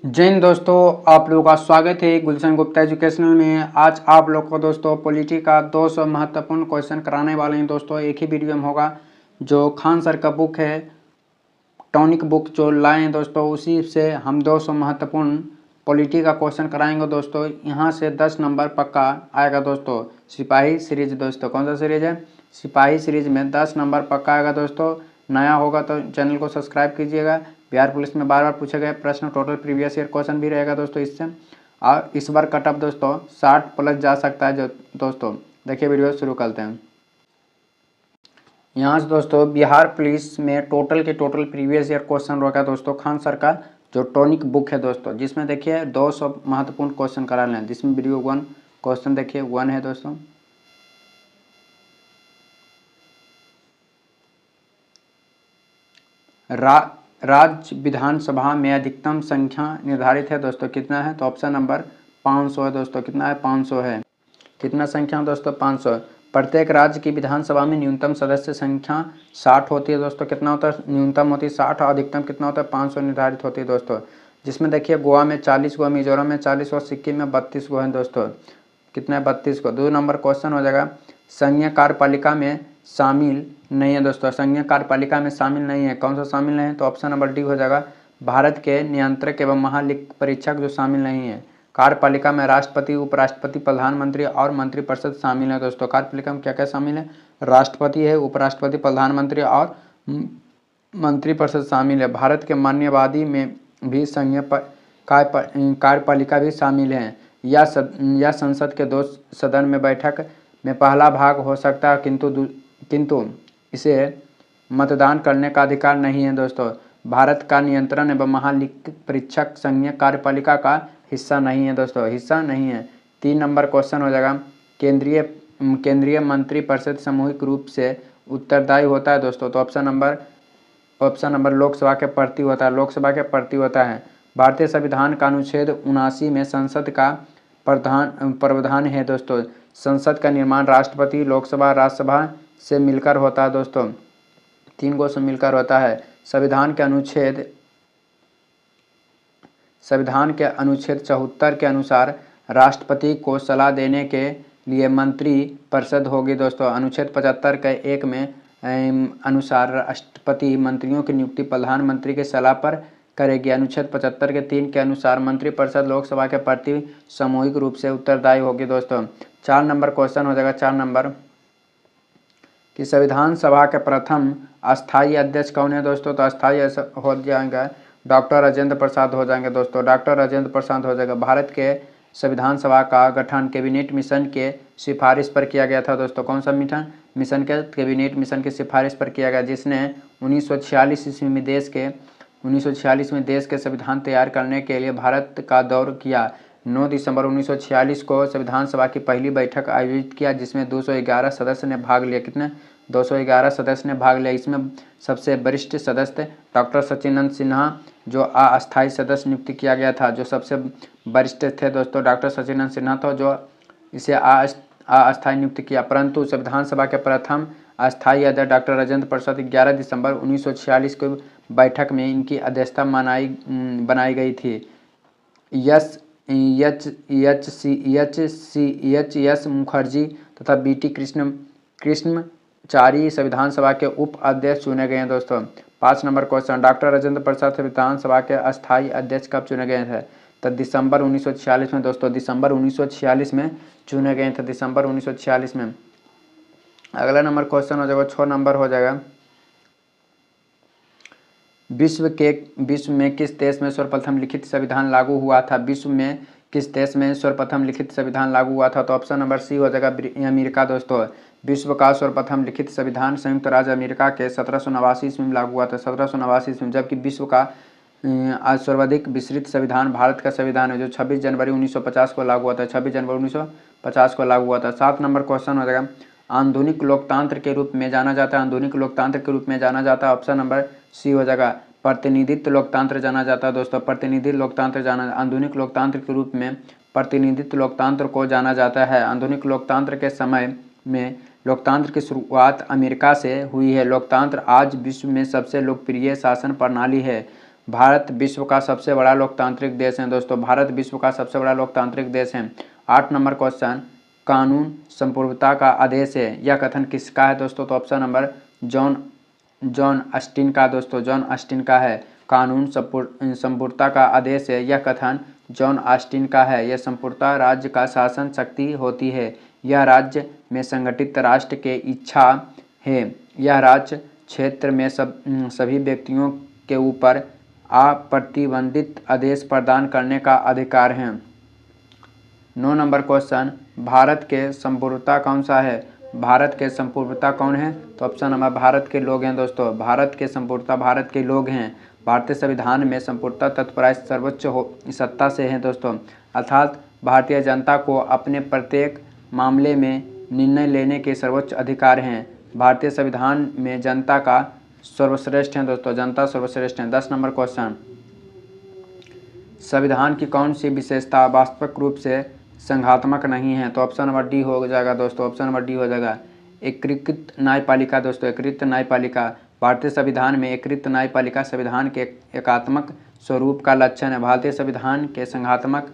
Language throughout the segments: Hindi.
जय हिंद दोस्तों, आप लोगों का स्वागत है गुलशन गुप्ता एजुकेशनल में। आज आप लोग को दोस्तों पॉलिटी का 200 महत्वपूर्ण क्वेश्चन कराने वाले हैं दोस्तों। एक ही वीडियो में होगा। जो खान सर का बुक है टॉनिक बुक जो लाए हैं दोस्तों, उसी से हम 200 महत्वपूर्ण पॉलिटी का क्वेश्चन कराएंगे दोस्तों। यहाँ से 10 नंबर पक्का आएगा दोस्तों। सिपाही सीरीज दोस्तों, कौन सा सीरीज है? सिपाही सीरीज में 10 नंबर पक्का आएगा दोस्तों। नया होगा तो चैनल को सब्सक्राइब कीजिएगा। बिहार पुलिस में बार बार पूछे गए प्रश्न, टोटल प्रीवियस ईयर क्वेश्चन भी रहेगा दोस्तों इससे। और इस बार कटअप दोस्तों 60 प्लस जा सकता है जो दोस्तों। देखिए वीडियो शुरू करते हैं। यहाँ से दोस्तों बिहार पुलिस में टोटल के टोटल प्रीवियस ईयर क्वेश्चन रखा दोस्तों खान सर का जो टॉनिक बुक है दोस्तों, जिसमें देखिए 200 महत्वपूर्ण क्वेश्चन करा लें। जिसमें वीडियो 1 क्वेश्चन देखिए 1 है दोस्तों। राज्य विधानसभा में अधिकतम संख्या निर्धारित है दोस्तों, कितना है? तो ऑप्शन नंबर 500 है दोस्तों। कितना है? 500 है। कितना संख्या दोस्तों? 500। प्रत्येक राज्य की विधानसभा में न्यूनतम सदस्य संख्या 60 होती है दोस्तों। कितना होता है? न्यूनतम होती है 60 और अधिकतम कितना होता है? 500 निर्धारित होती है दोस्तों। जिसमें देखिए गोवा में 40 गो, मिजोरम में 40 और सिक्किम में 32 गो है दोस्तों। कितना है? 32 को। 2 नंबर क्वेश्चन हो जाएगा। संघीय कार्यपालिका में शामिल नहीं है दोस्तों। संघीय कार्यपालिका में शामिल नहीं है। कौन सा शामिल नहीं है? तो ऑप्शन नंबर डी हो जाएगा। भारत के नियंत्रक एवं महालेखा परीक्षक जो शामिल नहीं है। कार्यपालिका में राष्ट्रपति, उपराष्ट्रपति, प्रधानमंत्री और मंत्रिपरिषद शामिल है दोस्तों। कार्यपालिका में क्या क्या शामिल है? राष्ट्रपति है, उपराष्ट्रपति, प्रधानमंत्री और मंत्रिपरिषद शामिल है। भारत के मान्यवादी में भी संघीय कार्यपालिका भी शामिल है। यह संसद के 2 सदन में बैठक में पहला भाग हो सकता है, किंतु इसे मतदान करने का अधिकार नहीं है दोस्तों। भारत का नियंत्रण एवं महालेखा परीक्षक संघीय कार्यपालिका का हिस्सा नहीं है दोस्तों, हिस्सा नहीं है। 3 नंबर क्वेश्चन हो जाएगा। केंद्रीय मंत्रिपरिषद सामूहिक रूप से उत्तरदायी होता है दोस्तों। तो ऑप्शन नंबर लोकसभा के प्रति होता है। लोकसभा के प्रति होता है। भारतीय संविधान का अनुच्छेद 79 में संसद का प्रावधान है दोस्तों। संसद का निर्माण राष्ट्रपति, लोकसभा, राज्यसभा से मिलकर होता है दोस्तों। 3 गो से मिलकर होता है। संविधान के अनुच्छेद 74 के अनुसार राष्ट्रपति को सलाह देने के लिए मंत्री परिषद होगी दोस्तों। अनुच्छेद 75 के 1 में अनुसार राष्ट्रपति मंत्रियों की नियुक्ति प्रधानमंत्री के सलाह पर करेगी। अनुच्छेद 75 के 3 के अनुसार मंत्रिपरिषद लोकसभा के प्रति सामूहिक रूप से उत्तरदायी होगी दोस्तों। 4 नंबर क्वेश्चन हो जाएगा। 4 नंबर कि संविधान सभा के प्रथम अस्थायी अध्यक्ष कौन है दोस्तों? तो अस्थायी हो जाएंगे डॉक्टर राजेंद्र प्रसाद हो जाएंगे दोस्तों। डॉक्टर राजेंद्र प्रसाद हो जाएगा। भारत के संविधान सभा का गठन कैबिनेट मिशन के सिफारिश पर किया गया था दोस्तों। कौन सा मिशन के? कैबिनेट मिशन की सिफारिश पर किया गया, जिसने 1946 ईस्वी में देश के संविधान तैयार करने के लिए भारत का दौर किया। 9 दिसंबर 1946 को संविधान सभा की पहली बैठक आयोजित किया, जिसमें 211 सदस्य ने भाग लिया। कितने? 211 सदस्य ने भाग लिया। इसमें सबसे वरिष्ठ सदस्य डॉक्टर सचिदानंद सिन्हा जो अस्थायी सदस्य नियुक्त किया गया था। जो सबसे वरिष्ठ थे दोस्तों डॉक्टर सचिदानंद सिन्हा तो जो इसे अस्थायी नियुक्त किया। परंतु संविधान सभा के प्रथम अस्थायी अध्यक्ष डॉक्टर राजेंद्र प्रसाद 11 दिसंबर 1946 को बैठक में इनकी अध्यक्षता बनाई गई थी। एच मुखर्जी तथा बीटी कृष्णचारी संविधान सभा के उप अध्यक्ष चुने गए हैं दोस्तों। 5 number question. Doctor Rajendra Prasad संविधान सभा के अस्थायी अध्यक्ष कब चुने गए थे? तो दिसंबर 1946 में दोस्तों। दिसंबर 1946 में चुने गए थे। दिसंबर 1946 में। अगला नंबर क्वेश्चन हो जाएगा 6 नंबर हो जाएगा। विश्व में किस देश में सर्वप्रथम लिखित संविधान लागू हुआ था? विश्व में किस देश में सर्वप्रथम लिखित संविधान लागू हुआ था? तो ऑप्शन नंबर सी हो जाएगा अमेरिका दोस्तों। विश्व का सर्वप्रथम लिखित संविधान संयुक्त राज्य अमेरिका के 1789 ईस्वी में लागू हुआ था। 1789 ईस्वी में। जबकि विश्व का सर्वाधिक विस्तृत संविधान भारत का संविधान है, जो 26 जनवरी 1950 को लागू हुआ था। 26 जनवरी 1950 को लागू हुआ था। 7 नंबर क्वेश्चन हो जाएगा। आधुनिक लोकतंत्र के रूप में जाना जाता है। आधुनिक लोकतंत्र के रूप में जाना जाता है। ऑप्शन नंबर सी हो जाएगा। प्रतिनिधित्व लोकतंत्र जाना जाता है दोस्तों। प्रतिनिधि लोकतंत्र आधुनिक लोकतंत्र के रूप में प्रतिनिधित्व लोकतंत्र को जाना जाता है। आधुनिक लोकतंत्र के समय में लोकतंत्र की शुरुआत अमेरिका से हुई है। लोकतंत्र आज विश्व में सबसे लोकप्रिय शासन प्रणाली है। भारत विश्व का सबसे बड़ा लोकतांत्रिक देश है दोस्तों, भारत विश्व का सबसे बड़ा लोकतांत्रिक देश है। 8 नंबर क्वेश्चन, कानून संपूर्णता का आदेश है, यह कथन किसका है दोस्तों? तो ऑप्शन नंबर जॉन ऑस्टिन का दोस्तों, जॉन ऑस्टिन का है। कानून संपूर्णता का आदेश है, यह कथन जॉन ऑस्टिन का है। यह संपूर्णता राज्य का शासन शक्ति होती है, यह राज्य में संगठित राष्ट्र के इच्छा है, यह राज्य क्षेत्र में सभी व्यक्तियों के ऊपर अप्रतिबंधित आदेश प्रदान करने का अधिकार है। 9 नंबर क्वेश्चन, भारत के संपूर्णता कौन सा है? भारत के संपूर्णता कौन है? तो ऑप्शन नंबर भारत के लोग हैं दोस्तों, भारत के संपूर्णता भारत के लोग हैं। भारतीय संविधान में संपूर्णता तत्पराय सर्वोच्च सत्ता से है दोस्तों, अर्थात भारतीय जनता को अपने प्रत्येक मामले में निर्णय लेने के सर्वोच्च अधिकार हैं। भारतीय संविधान में जनता का सर्वश्रेष्ठ है दोस्तों, जनता सर्वश्रेष्ठ है। 10 नंबर क्वेश्चन, संविधान की कौन सी विशेषता वास्तविक रूप से संघात्मक नहीं है? तो ऑप्शन नंबर डी हो जाएगा दोस्तों, ऑप्शन नंबर डी हो जाएगा। एकीकृत न्यायपालिका दोस्तों, एकीकृत न्यायपालिका। भारतीय संविधान में एकीकृत न्यायपालिका संविधान के एकात्मक स्वरूप का लक्षण है। भारतीय संविधान के संघात्मक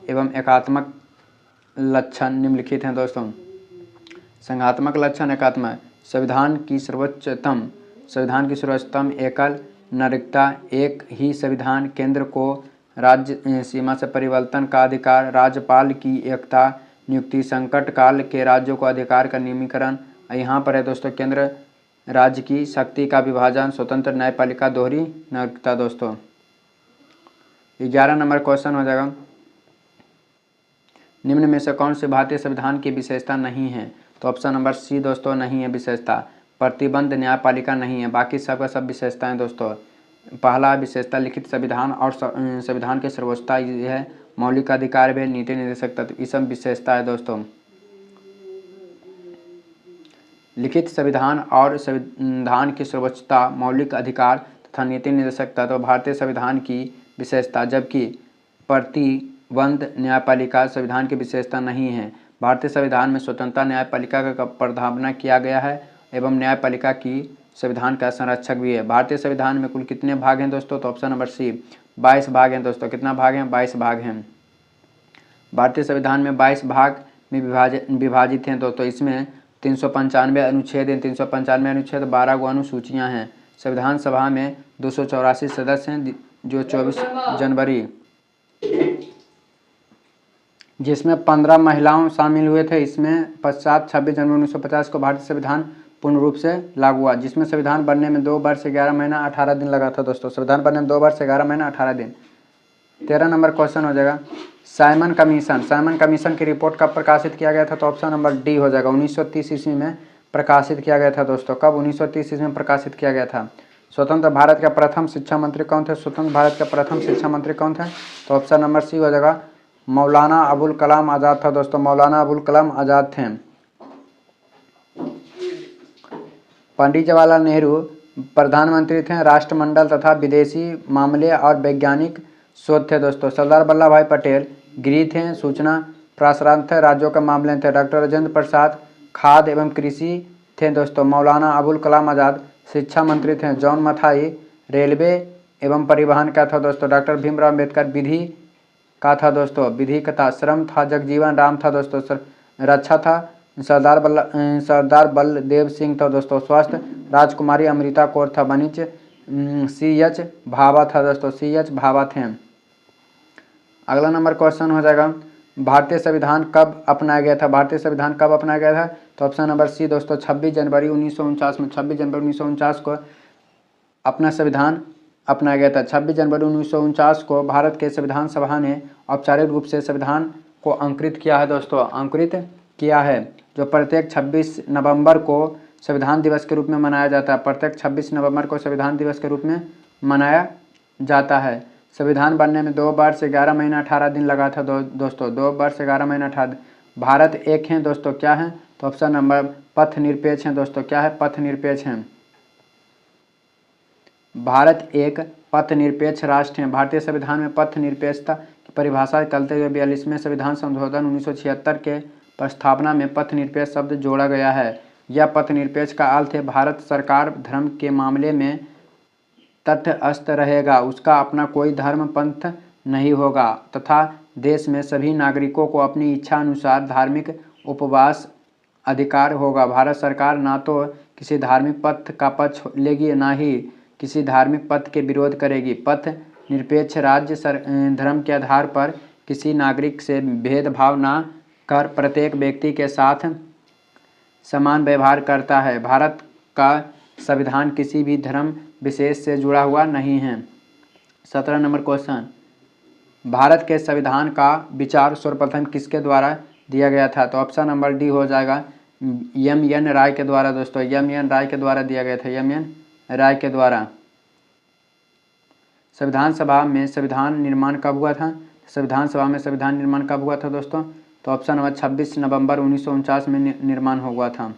एवं एकात्मक लक्षण निम्नलिखित हैं दोस्तों। संघात्मक लक्षण एकात्मक, संविधान की सर्वोच्चतम एकल नागरिकता, एक ही संविधान, केंद्र को राज्य सीमा से परिवर्तन का अधिकार, राज्यपाल की एकता, नियुक्ति, संकट काल के राज्यों को अधिकार का नियमीकरण। यहाँ पर है दोस्तों केंद्र राज्य की शक्ति का विभाजन, स्वतंत्र न्यायपालिका, दोहरी नागरिकता दोस्तों। 11 नंबर क्वेश्चन हो जाएगा, निम्न में से कौन सी भारतीय संविधान की विशेषता नहीं है? तो ऑप्शन नंबर सी दोस्तों, नहीं है विशेषता। प्रतिबंध न्यायपालिका नहीं है, बाकी सबका सब विशेषताएं दोस्तों। पहला विशेषता लिखित संविधान और संविधान की सर्वोच्चता यह है। मौलिक अधिकार भी, नीति निर्देशक तत्व, ये सब विशेषता है दोस्तों। लिखित संविधान और संविधान की सर्वोच्चता, मौलिक अधिकार तथा नीति निर्देशक तत्व भारतीय संविधान की विशेषता, जबकि प्रतिबंध न्यायपालिका संविधान की विशेषता नहीं है। भारतीय संविधान में स्वतंत्रता न्यायपालिका का प्रावधान किया गया है एवं न्यायपालिका की संविधान का संरक्षक भी है। भारतीय संविधान में कुल कितने भाग हैं दोस्तों? तो ऑप्शन नंबर सी 22 भाग हैं दोस्तों। कितना भाग हैं? 22 भाग हैं। भारतीय संविधान में 22 भाग में विभाजित हैं दोस्तों। इसमें 395 अनुच्छेद हैं, 395 अनुच्छेद, 12 गो अनुसूचियाँ हैं। संविधान सभा में 284 सदस्य हैं, जो 24 जनवरी, जिसमें 15 महिलाओं शामिल हुए थे। इसमें पश्चात 26 जनवरी 1950 को भारतीय संविधान पूर्ण रूप से लागू हुआ, जिसमें संविधान बनने में 2 वर्ष 11 महीना 18 दिन लगा था दोस्तों। संविधान बनने में 2 वर्ष 11 महीना 18 दिन। 13 नंबर क्वेश्चन हो जाएगा, साइमन कमीशन की रिपोर्ट कब प्रकाशित किया गया था? तो ऑप्शन नंबर डी हो जाएगा, 1930 ईस्वी में प्रकाशित किया गया था दोस्तों। कब? 1930 ईस्वी में प्रकाशित किया गया था। स्वतंत्र भारत का प्रथम शिक्षा मंत्री कौन थे? स्वतंत्र भारत का प्रथम शिक्षा मंत्री कौन थे? तो ऑप्शन नंबर सी हो जाएगा, मौलाना अबुल कलाम आज़ाद था दोस्तों, मौलाना अबुल कलाम आज़ाद थे। पंडित जवाहरलाल नेहरू प्रधानमंत्री थे, राष्ट्रमंडल तथा विदेशी मामले और वैज्ञानिक शोध थे दोस्तों। सरदार वल्लभ भाई पटेल गृह थे, सूचना प्रसारण थे, राज्यों के मामले थे। डॉक्टर राजेंद्र प्रसाद खाद्य एवं कृषि थे दोस्तों। मौलाना अबुल कलाम आज़ाद शिक्षा मंत्री थे। जॉन मथाई रेलवे एवं परिवहन का था दोस्तों। डॉक्टर भीमराव अम्बेडकर विधि का था दोस्तों, विधि का था। श्रम था, जगजीवन राम था दोस्तों। रक्षा था, सरदार बलदेव सिंह था दोस्तों। स्वास्थ्य, राजकुमारी अमृता कौर था। वाणिज्य, सी.एच. भाभा था दोस्तों, सी.एच. भाभा थे। अगला नंबर क्वेश्चन हो जाएगा, भारतीय संविधान कब अपनाया गया था? भारतीय संविधान कब अपनाया गया था? तो ऑप्शन नंबर सी दोस्तों, 26 जनवरी 1949 में, 26 जनवरी 1949 को अपना संविधान अपनाया गया था। 26 जनवरी 1949 को भारत के संविधान सभा ने औपचारिक रूप से संविधान को अंकित किया है दोस्तों, अंकित किया है, जो प्रत्येक 26 नवंबर को संविधान दिवस के रूप में मनाया जाता है। प्रत्येक 26 नवंबर को संविधान दिवस के रूप में मनाया जाता है। संविधान बनने में 2 वर्ष 11 महीना 18 दिन लगा था दोस्तों, 2 वर्ष 11 महीना 18 दिन। भारत एक है दोस्तों, क्या है? तो ऑप्शन नंबर पथ निरपेक्ष है दोस्तों। क्या है? पथ निरपेक्ष है। भारत एक पथ निरपेक्ष राष्ट्र है। भारतीय संविधान में पथ निरपेक्षता की परिभाषा करते हुए 42वें संविधान संशोधन 1976 के प्रस्तावना में पथ निरपेक्ष शब्द जोड़ा गया है। यह पथ निरपेक्ष का अर्थ है भारत सरकार धर्म के मामले में तटस्थ रहेगा, उसका अपना कोई धर्म पंथ नहीं होगा तथा देश में सभी नागरिकों को अपनी इच्छा अनुसार धार्मिक उपवास अधिकार होगा। भारत सरकार ना तो किसी धार्मिक पथ का पक्ष लेगी ना ही किसी धार्मिक पथ के विरोध करेगी। पथ निरपेक्ष राज्य धर्म के आधार पर किसी नागरिक से भेदभाव ना कर प्रत्येक व्यक्ति के साथ समान व्यवहार करता है। भारत का संविधान किसी भी धर्म विशेष से जुड़ा हुआ नहीं है। 17 नंबर क्वेश्चन, भारत के संविधान का विचार सर्वप्रथम किसके द्वारा दिया गया था? तो ऑप्शन नंबर डी हो जाएगा एम.एन. राय के द्वारा। दोस्तों एम.एन. राय के द्वारा दिया गया था, एम.एन. राय के द्वारा। संविधान सभा में संविधान निर्माण कब हुआ था? संविधान सभा में संविधान निर्माण कब हुआ था दोस्तों? तो ऑप्शन नंबर 26 नवंबर 1949 में निर्माण हुआ था।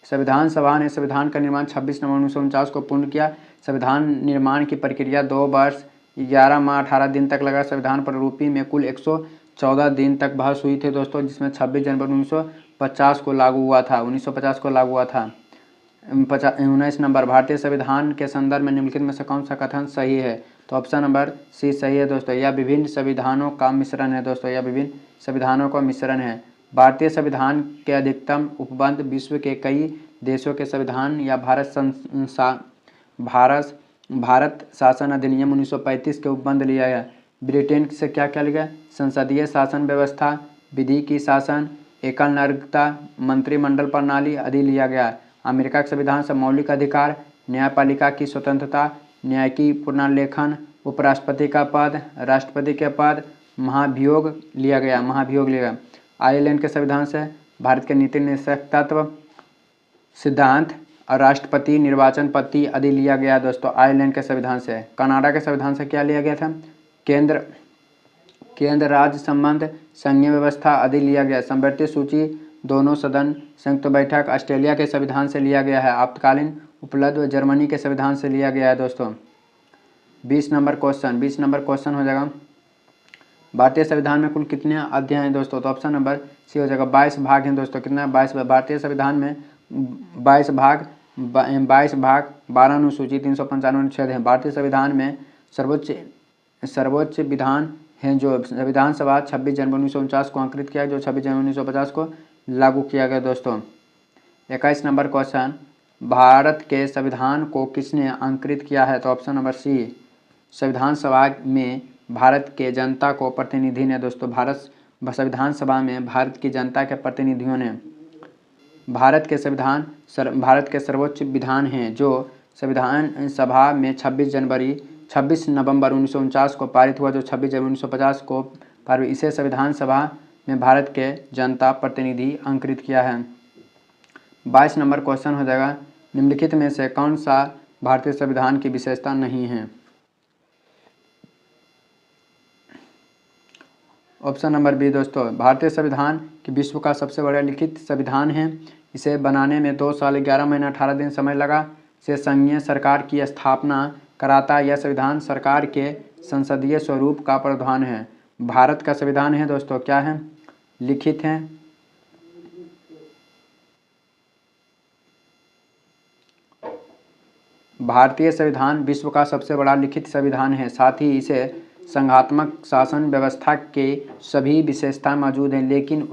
संविधान सभा ने संविधान का निर्माण 26 नवंबर 1949 को पूर्ण किया। संविधान निर्माण की प्रक्रिया 2 वर्ष 11 माह 18 दिन तक लगा। संविधान प्रतिलिपि में कुल 114 दिन तक बहस हुई थी दोस्तों, जिसमें 26 जनवरी 1950 को लागू हुआ था। 1950 को लागू हुआ था। 19 नंबर, भारतीय संविधान के संदर्भ में निम्नलिखित में से कौन सा कथन सही है? तो ऑप्शन नंबर सी सही है दोस्तों। यह विभिन्न संविधानों का मिश्रण है दोस्तों, यह विभिन्न संविधानों का मिश्रण है। भारतीय संविधान के अधिकतम उपबंध विश्व के कई देशों के संविधान या भारत शासन अधिनियम 1935 के उपबंध लिया गया। ब्रिटेन से क्या क्या लिया? संसदीय शासन व्यवस्था, विधि की शासन, एकल नागरिकता, मंत्रिमंडल प्रणाली आदि लिया गया। अमेरिका के संविधान से मौलिक अधिकार, न्यायपालिका की स्वतंत्रता, न्याय की पुनर्लेखन, उपराष्ट्रपति का पद, राष्ट्रपति के पद, महाभियोग लिया गया, महाभियोग लिया गया। आयरलैंड के संविधान से भारत के नीति निर्देशक तत्व, सिद्धांत और राष्ट्रपति निर्वाचन पद्धति आदि लिया गया दोस्तों, आयरलैंड के संविधान से। कनाडा के संविधान से क्या लिया गया था? केंद्र राज्य संबंध, संघीय व्यवस्था आदि लिया गया। संवैधानिक सूची, दोनों सदन, संयुक्त बैठक ऑस्ट्रेलिया के संविधान से लिया गया है। आपातकालीन उपलब्ध जर्मनी के संविधान से लिया गया है दोस्तों। 20 नंबर क्वेश्चन हो जाएगा, भारतीय संविधान में कुल कितने अध्याय हैं दोस्तों? तो ऑप्शन नंबर सी हो जाएगा, 22 भाग हैं दोस्तों। कितना? 22। भारतीय संविधान में 22 भाग, 12 अनुसूची, 395 अनुच्छेद हैं। भारतीय संविधान में सर्वोच्च विधान है जो संविधान सभा 26 जनवरी 1949 को अंकित किया, जो 26 जनवरी 1950 को लागू किया गया दोस्तों। 21 नंबर क्वेश्चन, भारत के संविधान को किसने अंकित किया है? तो ऑप्शन नंबर सी, संविधान सभा में भारत के जनता को प्रतिनिधि ने दोस्तों। संविधान सभा में भारत की जनता के प्रतिनिधियों ने भारत के सर्वोच्च विधान हैं जो संविधान सभा में 26 नवंबर 1949 को पारित हुआ, जो 26 जनवरी 1950 को पारित, इसे संविधान सभा में भारत के जनता प्रतिनिधि अंकित किया है। 22 नंबर क्वेश्चन हो जाएगा, निम्नलिखित में से कौन सा भारतीय संविधान की विशेषता नहीं है? ऑप्शन नंबर बी दोस्तों, भारतीय संविधान की विश्व का सबसे बड़ा लिखित संविधान है। इसे बनाने में 2 साल 11 महीने 18 दिन समय लगा। इसे संघीय सरकार की स्थापना कराता। यह संविधान सरकार के संसदीय स्वरूप का प्रावधान है। भारत का संविधान है दोस्तों, क्या है? लिखित है। भारतीय संविधान विश्व का सबसे बड़ा लिखित संविधान है, साथ ही इसे संघात्मक शासन व्यवस्था के सभी विशेषताएं मौजूद हैं, लेकिन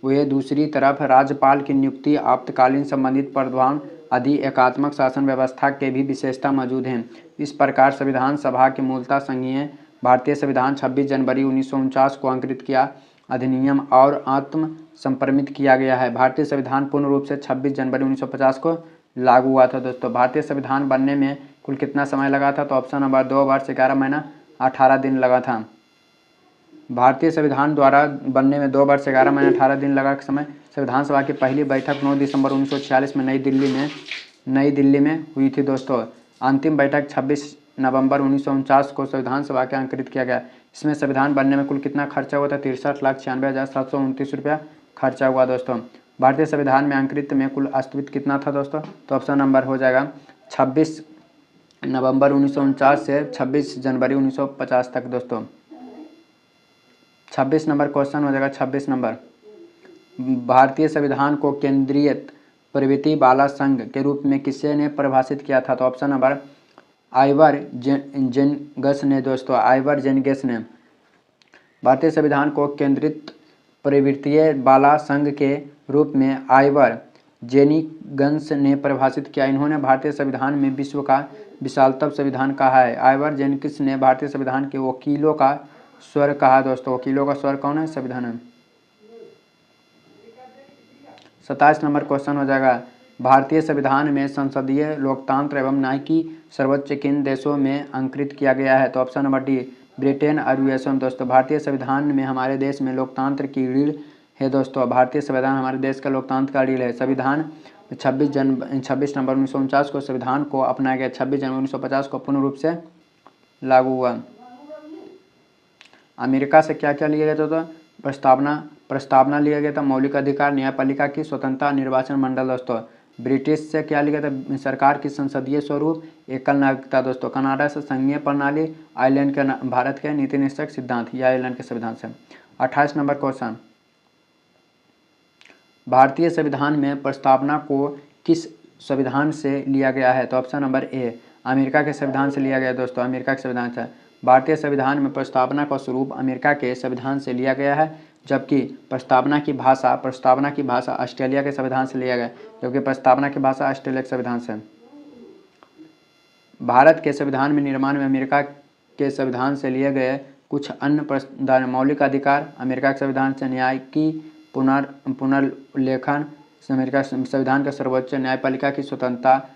वे दूसरी तरफ राज्यपाल की नियुक्ति, आपातकालीन संबंधित प्रावधान आदि एकात्मक शासन व्यवस्था के भी विशेषता मौजूद हैं। इस प्रकार संविधान सभा के मूलतः संघीय भारतीय संविधान 26 जनवरी 1949 को अंकित किया अधिनियम और आत्म संप्रमित किया गया है। भारतीय संविधान पूर्ण रूप से 26 जनवरी 1950 को लागू हुआ था दोस्तों। भारतीय संविधान बनने में कुल कितना समय लगा था? तो ऑप्शन नंबर 2 वर्ष 11 महीना 18 दिन लगा था। भारतीय संविधान द्वारा बनने में 2 वर्ष 11 महीने 18 दिन लगा समय। संविधान सभा की पहली बैठक 9 दिसंबर 1946 में नई दिल्ली में हुई थी दोस्तों। अंतिम बैठक 26 नवंबर 1949 को संविधान सभा के अंकित किया गया। इसमें संविधान बनने में कुल कितना खर्चा हुआ था? 63,96,729 रुपया खर्चा हुआ दोस्तों। भारतीय संविधान में अंकित में कुल अस्तित्व कितना था दोस्तों? तो ऑप्शन नंबर हो जाएगा 26 नवंबर 1949 से 26 जनवरी 1950 तक दोस्तों। 26 नंबर क्वेश्चन हो जाएगा। 26 नंबर, भारतीय संविधान को केंद्रीय प्रवृत्ति वाला संघ के रूप में किसे ने परिभाषित किया था? तो ऑप्शन नंबर आइवर जेनगस ने दोस्तों, आइवर जेनगस ने भारतीय संविधान को केंद्रित प्रवृत्तीय वाला संघ के रूप में आइवर जेनिगस ने परिभाषित किया। इन्होंने भारतीय संविधान में विश्व का विशालतम संविधान कहा है। आइवर जेनकिस ने भारतीय संविधान के वकीलों का स्वर कहा। दोस्तों वकीलों का स्वर कौन है? संविधान है। 27 नंबर क्वेश्चन हो जाएगा, भारतीय संविधान में संसदीय लोकतंत्र एवं न्याय की सर्वोच्च किन देशों में अंकित किया गया है? तो ऑप्शन नंबर डी, ब्रिटेन और यूएसए में। दोस्तों भारतीय संविधान में हमारे देश में लोकतंत्र की रीढ़ है। दोस्तों भारतीय संविधान हमारे देश का लोकतंत्र का रीढ़ है। संविधान 26 नवंबर 1949 को संविधान को अपनाया गया। 26 जनवरी 1950 को पूर्ण रूप से लागू हुआ। अमेरिका से क्या क्या लिया गया था? प्रस्तावना लिया गया था, मौलिक अधिकार, न्यायपालिका की स्वतंत्रता, निर्वाचन मंडल। दोस्तों ब्रिटिश से क्या लिया गया था? सरकार की संसदीय स्वरूप, एकल नागरिकता। दोस्तों कनाडा से संघीय प्रणाली, आयरलैंड के भारत के नीति निश्चय सिद्धांत, या आयरलैंड के संविधान से। 28 नंबर क्वेश्चन, भारतीय संविधान में प्रस्तावना को किस संविधान से लिया गया है? तो ऑप्शन नंबर ए, अमेरिका के संविधान से लिया गया। दोस्तों अमेरिका के संविधान से। भारतीय संविधान में प्रस्तावना का स्वरूप अमेरिका के संविधान से लिया गया है, जबकि प्रस्तावना की भाषा ऑस्ट्रेलिया के संविधान से लिया गया, जबकि प्रस्तावना की भाषा ऑस्ट्रेलिया के संविधान से। भारत के संविधान में निर्माण में अमेरिका के संविधान से लिए गए कुछ अन्य मौलिक अधिकार अमेरिका के संविधान से, न्याय की पुनर्लेखन अमेरिका संविधान का सर्वोच्च, न्यायपालिका की स्वतंत्रता,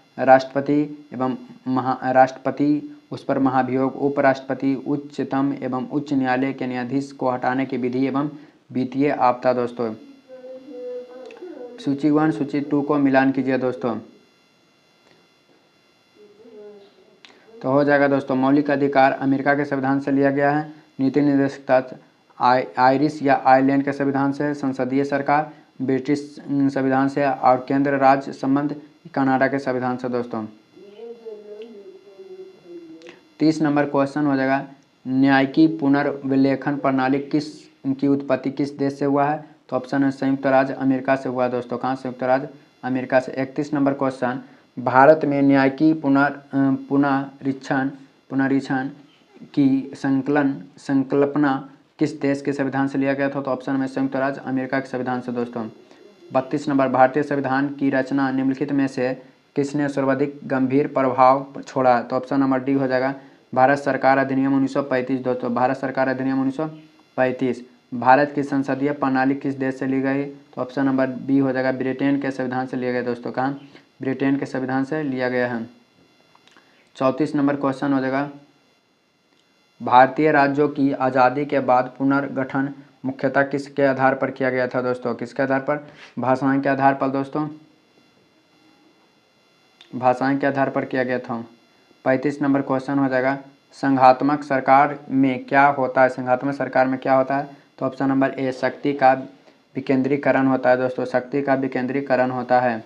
राष्ट्रपति उस पर महाभियोग, उपराष्ट्रपति, उच्चतम एवं उच्च न्यायालय के न्यायाधीश को हटाने की विधि एवं वित्तीय आपदा। दोस्तों सूची 1 सूची 2 को मिलान कीजिए। दोस्तों तो हो जाएगा दोस्तों, मौलिक अधिकार अमेरिका के संविधान से लिया गया है, नीति निर्देशकता आयरिश या आयरलैंड के संविधान से, संसदीय सरकार ब्रिटिश संविधान से, और केंद्र राज्य संबंध कनाडा के संविधान से। दोस्तों 30 नंबर क्वेश्चन हो जाएगा, न्याय की पुनर्विलेखन प्रणाली की उत्पत्ति किस देश से हुआ है? तो ऑप्शन है संयुक्त राज्य अमेरिका से हुआ। दोस्तों कहाँ? संयुक्त राज्य अमेरिका से। 31 नंबर क्वेश्चन, भारत में न्याय की पुनरीक्षण की संकल्पना किस देश के संविधान से लिया गया था? तो ऑप्शन में संयुक्त राज्य अमेरिका के संविधान से। दोस्तों 32 नंबर, भारतीय संविधान की रचना निम्नलिखित में से किसने सर्वाधिक गंभीर प्रभाव छोड़ा? तो ऑप्शन नंबर डी हो जाएगा भारत सरकार अधिनियम 1935। दोस्तों भारत सरकार अधिनियम 1935। भारत की संसदीय प्रणाली किस देश से ली गई? तो ऑप्शन नंबर बी हो जाएगा ब्रिटेन के संविधान से लिया गया। दोस्तों कहाँ? ब्रिटेन के संविधान से लिया गया है। 34 नंबर क्वेश्चन हो जाएगा, भारतीय राज्यों की आज़ादी के बाद पुनर्गठन मुख्यतः किसके आधार पर किया गया था? दोस्तों किसके आधार पर? भाषाएं के आधार पर। दोस्तों भाषाएं के आधार पर किया गया था। 35 नंबर क्वेश्चन हो जाएगा, संघात्मक सरकार में क्या होता है? संघात्मक सरकार में क्या होता है? तो ऑप्शन नंबर ए, शक्ति का विकेंद्रीकरण होता है। दोस्तों शक्ति का विकेंद्रीकरण होता है।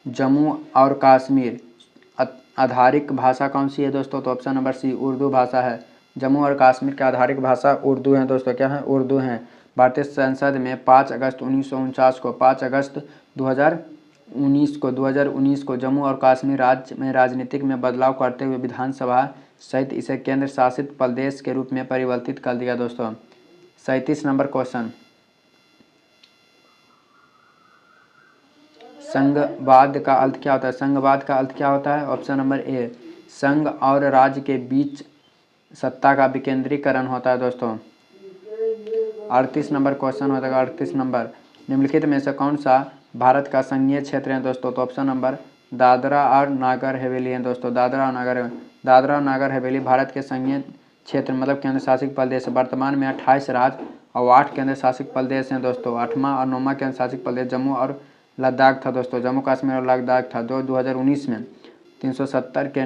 जम्मू और कश्मीर आधारिक भाषा कौन सी है? दोस्तों तो ऑप्शन नंबर सी, उर्दू भाषा है। जम्मू और कश्मीर की आधारिक भाषा उर्दू है। दोस्तों क्या है? उर्दू है। भारतीय संसद में 5 अगस्त 2019 को जम्मू और कश्मीर राज्य में राजनीतिक में बदलाव करते हुए विधानसभा सहित इसे केंद्र शासित प्रदेश के रूप में परिवर्तित कर दिया। दोस्तों 37 नंबर क्वेश्चन, संघवाद का अर्थ क्या होता है? संघवाद का अर्थ क्या होता है? ऑप्शन नंबर ए, संघ और राज्य के बीच सत्ता का विकेंद्रीकरण होता है। दोस्तों 38 नंबर क्वेश्चन हो जाएगा। 38 नंबर, निम्नलिखित में से कौन सा भारत का संघीय क्षेत्र है? दोस्तों तो ऑप्शन नंबर दादरा और नागर हवेली है। दोस्तों दादरा और नागर हवेली भारत के संघीय क्षेत्र मतलब केंद्र शासित प्रदेश। वर्तमान में 28 राज्य और 8 केंद्र शासित प्रदेश हैं। दोस्तों 8वां और 9वां केंद्र शासित प्रदेश जम्मू और लद्दाख था। दोस्तों जम्मू कश्मीर और लद्दाख था। 2019 में 370 के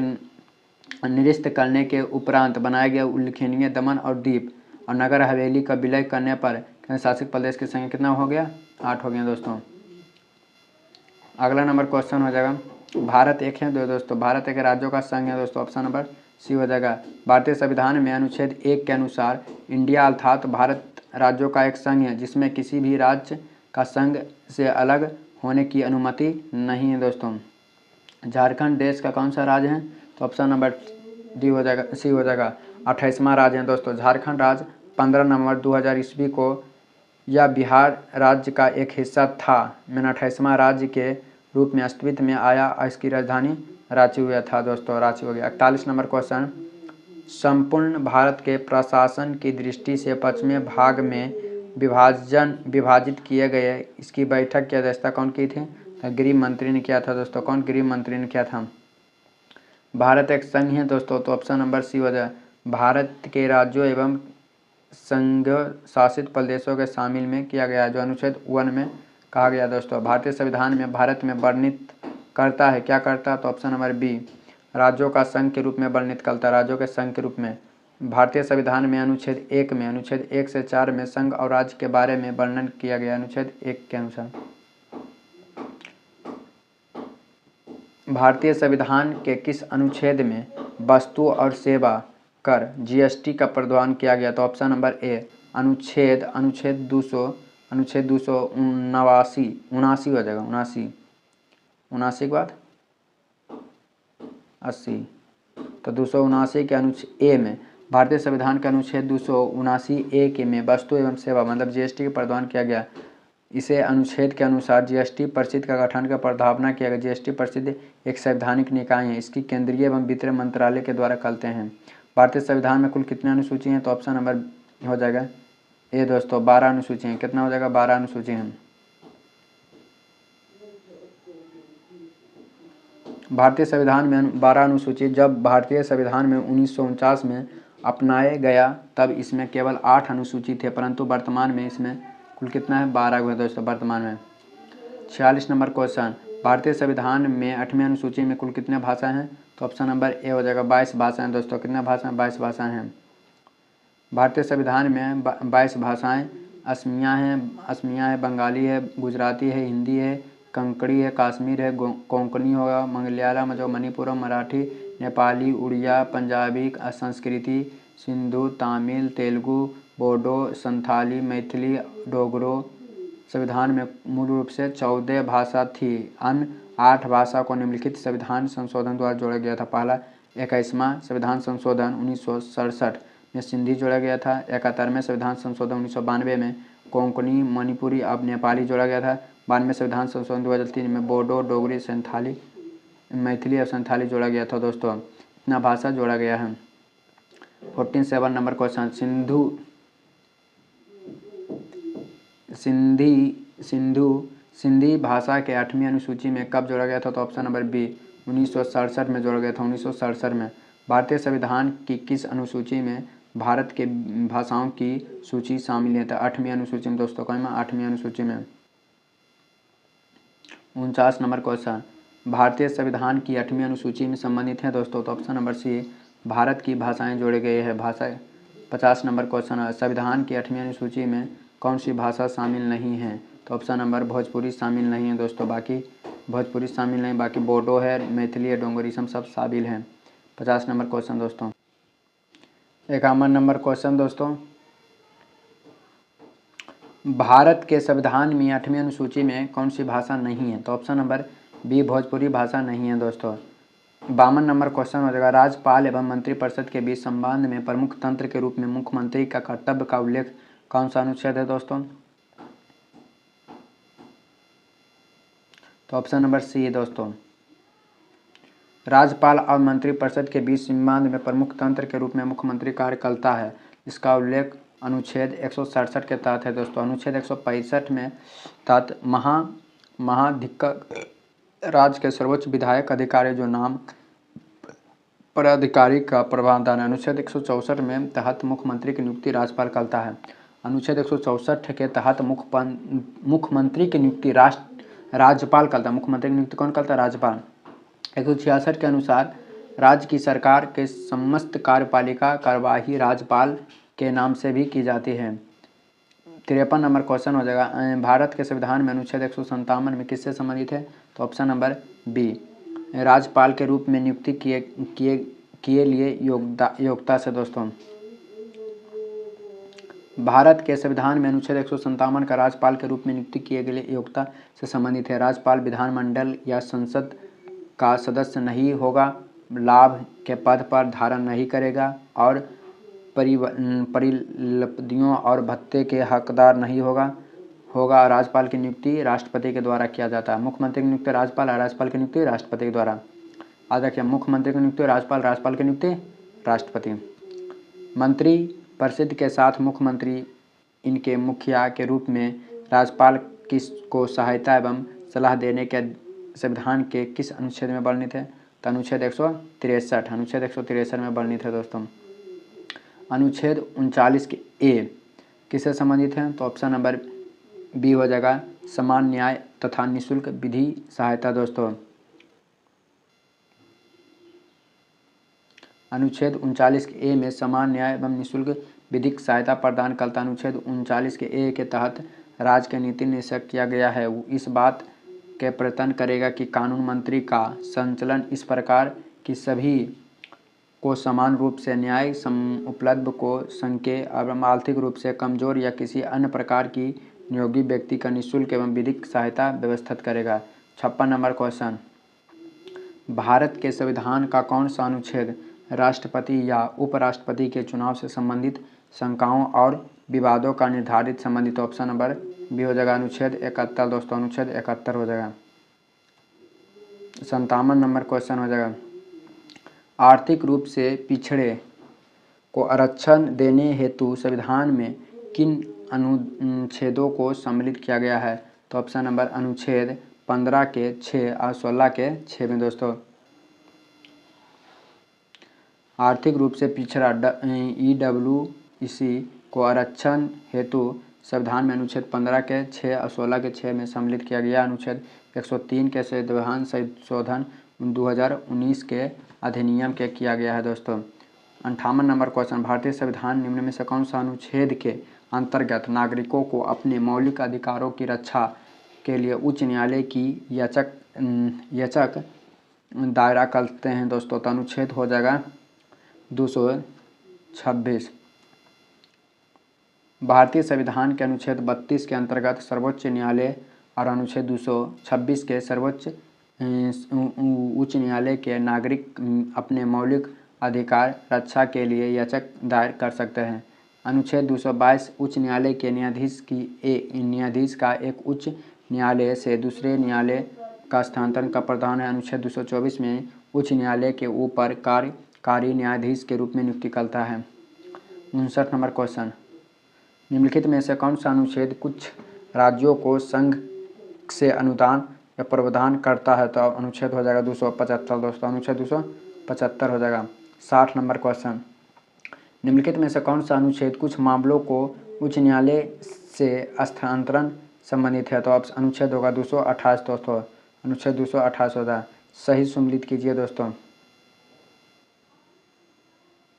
निरस्त करने के उपरांत बनाया गया उल्लेखनीय दमन और दीव और नगर हवेली का विलय करने पर केंद्र शासित प्रदेश की संख्या कितना हो गया? 8 हो गया। दोस्तों अगला नंबर क्वेश्चन हो जाएगा, भारत एक है? दोस्तों भारत एक राज्यों का संघ है। दोस्तों ऑप्शन नंबर सी हो जाएगा। भारतीय संविधान में अनुच्छेद 1 के अनुसार इंडिया अर्थात भारत राज्यों का एक संघ है जिसमें किसी भी राज्य का संघ से अलग होने की अनुमति नहीं है दोस्तों। झारखंड देश का कौन सा राज्य है? तो ऑप्शन नंबर डी हो जाएगा, सी हो जाएगा। 28वां राज्य है दोस्तों झारखंड राज्य। 15 नवंबर 2000 ईस्वी को यह बिहार राज्य का एक हिस्सा था। मैंने 28वां राज्य के रूप में अस्तित्व में आया और इसकी राजधानी रांची हुआ था दोस्तों, रांची हो गया। 41 नंबर क्वेश्चन, संपूर्ण भारत के प्रशासन की दृष्टि से पश्चिमी भाग में विभाजित किए गए इसकी बैठक की अध्यक्षता कौन की थी? तो गृह मंत्री ने किया था दोस्तों। कौन? गृह मंत्री ने किया था। भारत एक संघ है दोस्तों, तो ऑप्शन नंबर सी हो जाए। भारत के राज्यों एवं संघ शासित प्रदेशों के शामिल में किया गया है, जो अनुच्छेद 1 में कहा गया दोस्तों। भारतीय संविधान में भारत में वर्णित करता है, क्या करता है? तो ऑप्शन नंबर बी, राज्यों का संघ के रूप में वर्णित करता है, राज्यों के संघ के रूप में। भारतीय संविधान में अनुच्छेद 1 से 4 में संघ और राज्य के बारे में वर्णन किया गया, अनुच्छेद 1 के अनुसार। भारतीय संविधान के किस अनुच्छेद में वस्तु और सेवा कर जीएसटी का प्रावधान किया गया? तो ऑप्शन नंबर ए, अनुच्छेद 279 हो जाएगा, 79 के बाद 80, तो 279 के अनुच्छेद ए में, भारतीय संविधान के अनुच्छेद 279 ए के में वस्तु एवं सेवा मतलब जीएसटी का प्रावधान किया गया। इसे अनुच्छेद के अनुसार जीएसटी परिषद का गठन का प्रावधान किया गया। जीएसटी परिषद एक संवैधानिक निकाय है, इसकी केंद्रीय एवं वित्त मंत्रालय के द्वारा चलते हैं। भारतीय संविधान में कुल कितने अनुसूची हैं? तो ऑप्शन नंबर हो जाएगा ए दोस्तों, 12 अनुसूची हैं। कितना हो जाएगा? 12 अनुसूची हैं। भारतीय संविधान में 12 अनुसूची जब भारतीय संविधान में 1949 में अपनाया गया तब इसमें केवल 8 अनुसूची थे, परंतु वर्तमान में इसमें कुल कितना है? 12 हुए दोस्तों वर्तमान में। 46 नंबर क्वेश्चन, भारतीय संविधान में 8वीं अनुसूची में कुल कितने भाषाएं हैं? तो ऑप्शन नंबर ए हो जाएगा, 22 भाषाएं दोस्तों। कितने भाषाएं? 22 भाषाएं हैं। भारतीय संविधान में 22 भाषाएं असमिया है, बंगाली है, गुजराती है, हिंदी है, कंकड़ी है, काश्मीर है, कोंकणी होगा, मलयालम जो मणिपुर, मराठी, नेपाली, उड़िया, पंजाबी, संस्कृति, सिंधु, तमिल, तेलुगु, बोडो, संथाली, मैथिली, डोगरो। संविधान में मूल रूप से 14 भाषा थी। अन्य 8 भाषा को निम्नलिखित संविधान संशोधन द्वारा जोड़ा गया था। पहला 21वां संविधान संशोधन 1967 में सिंधी जोड़ा गया था। 71वें संविधान संशोधन 1992 में कोंकणी, मणिपुरी अब नेपाली जोड़ा गया था। 92वें संविधान संशोधन 2003 में बोडो, डोगरी, संथाली, मैथिली और संथाली जोड़ा गया था दोस्तों। इतना भाषा जोड़ा गया है। 47 नंबर क्वेश्चन, सिंधी भाषा के 8वीं अनुसूची में कब जोड़ा गया था? तो ऑप्शन नंबर बी, 1967 में जोड़ा गया था, 1967 में। भारतीय संविधान की किस अनुसूची में भारत के भाषाओं की सूची शामिल है? तो 8वीं अनुसूची में दोस्तों। कौन में? 8वीं अनुसूची में। 49 नंबर क्वेश्चन, भारतीय संविधान की 8वीं अनुसूची में संबंधित है दोस्तों। तो ऑप्शन नंबर सी, भारत की भाषाएं जोड़े गए हैं भाषा। 50 नंबर क्वेश्चन, संविधान की 8वीं अनुसूची में कौन सी भाषा शामिल नहीं है? तो ऑप्शन नंबर भोजपुरी शामिल नहीं है दोस्तों। बाकी भोजपुरी शामिल नहीं, बाकी बोडो है, मैथिली है, डोंगरी सब शामिल हैं। 50 नंबर क्वेश्चन दोस्तों। 51 नंबर क्वेश्चन दोस्तों, भारत के संविधान में 8वीं अनुसूची में कौन सी भाषा नहीं है? तो ऑप्शन नंबर बी, भोजपुरी भाषा नहीं है दोस्तों। 52 नंबर क्वेश्चन हो जाएगा, राज्यपाल एवं मंत्रिपरिषद के बीच संबंध में प्रमुख तंत्र के रूप में मुख्यमंत्री का कर्तव्य का उल्लेख कौन सा अनुच्छेद है दोस्तों? तो ऑप्शन नंबर सी है दोस्तों, राज्यपाल और मंत्रिपरिषद के बीच संबंध में प्रमुख तंत्र के रूप में मुख्यमंत्री कार्य करता है। इसका उल्लेख अनुच्छेद 167 के तहत है दोस्तों। अनुच्छेद 165 में तहत महाधिकार राज्य के सर्वोच्च विधायक अधिकारी जो नाम पर अधिकारी का प्रावधान है। अनुच्छेद 164 में तहत मुख्यमंत्री की नियुक्ति राज्यपाल करता है। अनुच्छेद 164 के तहत मुख्यमंत्री की नियुक्ति राज्यपाल करता है। मुख्यमंत्री की नियुक्ति कौन करता है? राज्यपाल। 166 के अनुसार राज्य की सरकार के समस्त कार्यपालिका कार्यवाही राज्यपाल के नाम से भी की जाती है। 53 नंबर क्वेश्चन हो जाएगा, भारत के संविधान में अनुच्छेद 157 में किससे संबंधित है? तो ऑप्शन नंबर बी, राज्यपाल के रूप में नियुक्ति किए लिए योग्यता से दोस्तों। भारत के संविधान में अनुच्छेद 157 का राज्यपाल के रूप में नियुक्ति किए गए योग्यता से संबंधित है। राज्यपाल विधानमंडल या संसद का सदस्य नहीं होगा, लाभ के पद पर धारण नहीं करेगा और परिलब्धियों और भत्ते के हकदार नहीं होगा। राज्यपाल की नियुक्ति राष्ट्रपति के द्वारा किया जाता है। मुख्यमंत्री की नियुक्ति राज्यपाल और राज्यपाल की नियुक्ति राष्ट्रपति के द्वारा। आज रखिए, मुख्यमंत्री की नियुक्ति राज्यपाल, राज्यपाल की नियुक्ति राष्ट्रपति। मंत्री परिषद के साथ मुख्यमंत्री इनके मुखिया के रूप में राज्यपाल को सहायता एवं सलाह देने के संविधान के किस अनुच्छेद में वर्णित है? तो अनुच्छेद 163 में वर्णित है दोस्तों। अनुच्छेद 39 के ए किससे संबंधित है? तो ऑप्शन नंबर बी हो जाएगा, समान न्याय तथा निःशुल्क विधि सहायता दोस्तों। अनुच्छेद 39 के ए में समान न्याय एवं निःशुल्क विधिक सहायता प्रदान करता। अनुच्छेद 39 के ए के तहत राज्य के नीति निश्चय किया गया है। इस बात के प्रयत्न करेगा कि कानून मंत्री का संचालन इस प्रकार कि सभी को समान रूप से न्याय उपलब्ध को संके एवं आर्थिक रूप से कमजोर या किसी अन्य प्रकार की नियोगी व्यक्ति का निःशुल्क एवं विधिक सहायता व्यवस्थित करेगा। 56 नंबर क्वेश्चन, भारत के संविधान का कौन सा अनुच्छेद राष्ट्रपति या उपराष्ट्रपति के चुनाव से संबंधित शंकाओं और विवादों का निर्धारित संबंधित? ऑप्शन नंबर बी हो जाएगा, अनुच्छेद 71 दोस्तों। अनुच्छेद 71 हो जाएगा। 57 नंबर क्वेश्चन हो जाएगा, आर्थिक रूप से पिछड़े को आरक्षण देने हेतु संविधान में किन अनुच्छेदों को सम्मिलित किया गया है? तो ऑप्शन नंबर अनुच्छेद 15 के 6 और 16 के 6 में दोस्तों। आर्थिक रूप से पिछड़ा EWC को आरक्षण हेतु संविधान में अनुच्छेद 15 के 6 और 16 के 6 में सम्मिलित किया गया। अनुच्छेद 103 के संविधान संशोधन 2019 के अधिनियम के किया गया है दोस्तों। 58 नंबर क्वेश्चन, भारतीय संविधान निम्न में से कौन सा अनुच्छेद के अंतर्गत नागरिकों को अपने मौलिक अधिकारों की रक्षा के लिए उच्च न्यायालय की याचक दायरा करते हैं दोस्तों? तो अनुच्छेद हो जाएगा 226। भारतीय संविधान के अनुच्छेद 32 के अंतर्गत सर्वोच्च न्यायालय और अनुच्छेद 226 के सर्वोच्च उच्च न्यायालय के नागरिक अपने मौलिक अधिकार रक्षा के लिए याचक दायर कर सकते हैं। अनुच्छेद 222 उच्च न्यायालय के न्यायाधीश का एक उच्च न्यायालय से दूसरे न्यायालय का स्थानांतरण का प्रावधान है। अनुच्छेद 224 में उच्च न्यायालय के ऊपर कार्यकारी न्यायाधीश के रूप में नियुक्ति करता है। 59 नंबर क्वेश्चन, निम्नलिखित में से कौन सा अनुच्छेद कुछ राज्यों को संघ से अनुदान या प्रावधान करता है? तो अनुच्छेद हो जाएगा 275 दोस्तों। अनुच्छेद 275 हो जाएगा। 60 नंबर क्वेश्चन, निम्नलिखित में से कौन सा अनुच्छेद कुछ मामलों को उच्च न्यायालय से स्थानांतरण संबंधित है? तो अब अनुच्छेद होगा 228 दोस्तों। अनुच्छेद 228 होगा। सही सम्मिलित कीजिए दोस्तों।